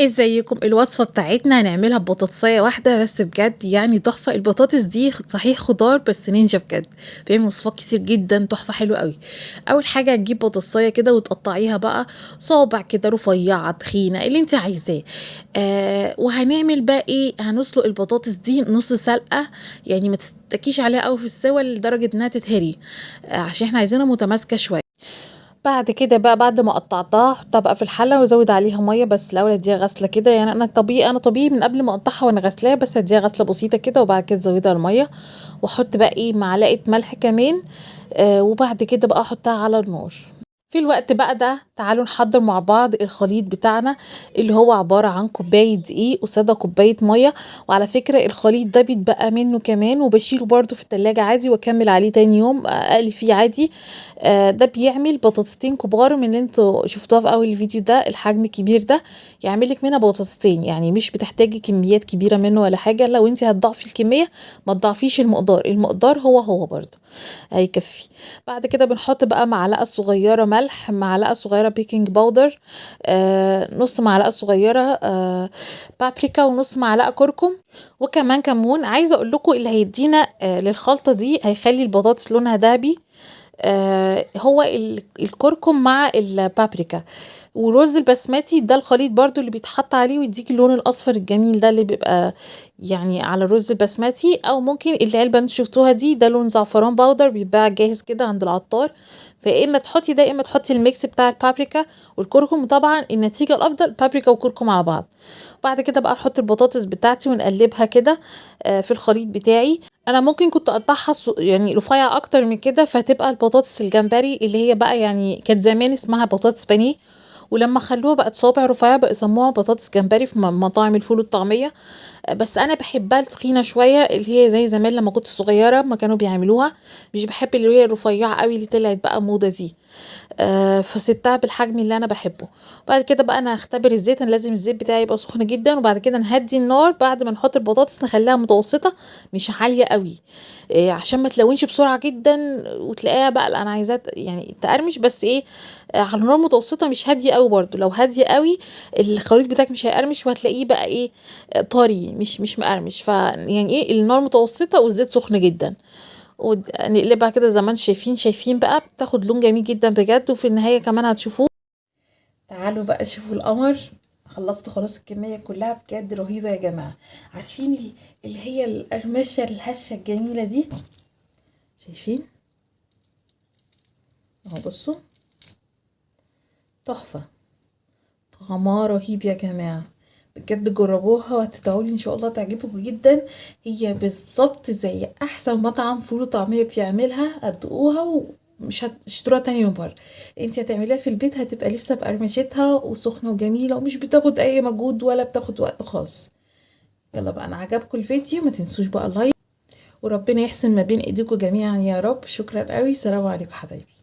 ازيكم؟ الوصفة بتاعتنا هنعملها ببطاطساية واحدة بس، بجد يعني تحفة. البطاطس دي صحيح خضار بس نينجا بجد، بيعمل وصفات كتير جدا تحفة حلوة قوي. اول حاجة هتجيب بطاطساية كده وتقطعيها بقى صوابع كده رفيعة تخينة اللي انت عايزاه. وهنعمل بقى ايه، هنسلق البطاطس دي نص سلقة، يعني ما تستكيش عليها قوي في السوى لدرجة انها تتهري، عشان احنا عايزينها متماسكة شوية. بعد كده بقى، بعد ما قطعتها احطها بقى في الحله وازود عليها ميه، بس الاول اديها غسله كده. يعني انا طبيعي من قبل ما اقطعها وانا غسلاها، بس اديها غسله بسيطه كده وبعد كده ازودها الميه. واحط بقى ايه، معلقه ملح كمان. وبعد كده بقى احطها على النار. في الوقت بقى ده تعالوا نحضر مع بعض الخليط بتاعنا، اللي هو عبارة عن كوباية دقيق قصادها كوباية مية. وعلى فكرة الخليط ده بيتبقى منه كمان وبشيله برضو في التلاجة عادي، واكمل عليه تاني يوم اقلي فيه عادي. ده بيعمل بطاطستين كبار من اللي انتوا شفتوها في اول الفيديو ده، الحجم الكبير ده يعملك منها بطاطستين. يعني مش بتحتاجي كميات كبيرة منه ولا حاجة، لو انت هتضعفي الكمية ما تضعفيش المقدار هو برضو هيكفي. بعد كده بنحط بقى معلقة صغيرة ملح، معلقة صغيرة بيكنج باودر، نص معلقة صغيرة بابريكا، ونص معلقة كركم، وكمان كمون. عايزة اقول لكم اللي هيدينا للخلطة دي هيخلي البطاطس لونها ذهبي، هو الكركم مع البابريكا. ورز البسمتي ده الخليط برضو اللي بيتحط عليه ويديك اللون الاصفر الجميل ده اللي بيبقى يعني على الرز البسمتي. او ممكن العلبه اللي انتوا شفتوها دي ده لون زعفران باودر بيتباع جاهز كده عند العطار. فيا اما تحطي ده يا اما تحطي الميكس بتاع البابريكا والكركم، وطبعا النتيجه الافضل بابريكا وكركم على بعض. بعد كده بقى احط البطاطس بتاعتي ونقلبها كده في الخليط بتاعي. انا ممكن كنت اقطعها يعني رفيع اكتر من كده، فتبقى البطاطس الجمبري اللي هي بقى يعني كانت زمان اسمها بطاطس بانيه، ولما خلوها بقت صوابع رفيعة بقى يسموها بطاطس جمبري في مطاعم الفول والطعمية. بس انا بحبها التخينة شوية، اللي هي زي زمان لما كنت صغيرة ما كانوا بيعملوها. مش بحب اللي هي الرفيعة قوي اللي طلعت بقى موضة دي. فسبتها بالحجم اللي انا بحبه. بعد كده بقى انا هختبر الزيت، انا لازم الزيت بتاعي يبقى سخن جدا. وبعد كده نهدي النار، بعد ما نحط البطاطس نخليها متوسطة مش عالية قوي، عشان ما تلونش بسرعة جدا وتلاقيها بقى لا انا عايزاه يعني تقرمش، بس ايه، على نار متوسطة مش هادية قوي. برضو لو هادية قوي الخليط بتاعك مش هيقرمش، وهتلاقيه بقى ايه، طري مش مقرمش. يعني ايه، النار متوسطة والزيت سخن جدا. ونقلبها كده زي ما انتم شايفين بقى بتاخد لون جميل جدا بجد. وفي النهاية كمان هتشوفوه. تعالوا بقى شوفوا القمر. خلصت خلاص الكمية كلها، بجد رهيبة يا جماعة. عارفين اللي هي القرمشة الهشة الجميلة دي؟ شايفين اهو، بصوا تحفة، طعمها رهيب يا جماعة. بجد جربوها وهتدعولي ان شاء الله تعجبكم جدا. هي بالظبط زي احسن مطعم فول وطعمية بيعملها، هتدوقوها ومش هتشتروها تاني من بره. انت هتعمليها في البيت هتبقى لسه بقرمشتها وسخنة وجميلة، ومش بتاخد اي مجهود ولا بتاخد وقت خالص. يلا بقى، انا عجبكم الفيديو ما تنسوش بقى لايك، وربنا يحسن ما بين ايديكم جميعا يا رب. شكرا قوي، سلام عليكم حبايبي.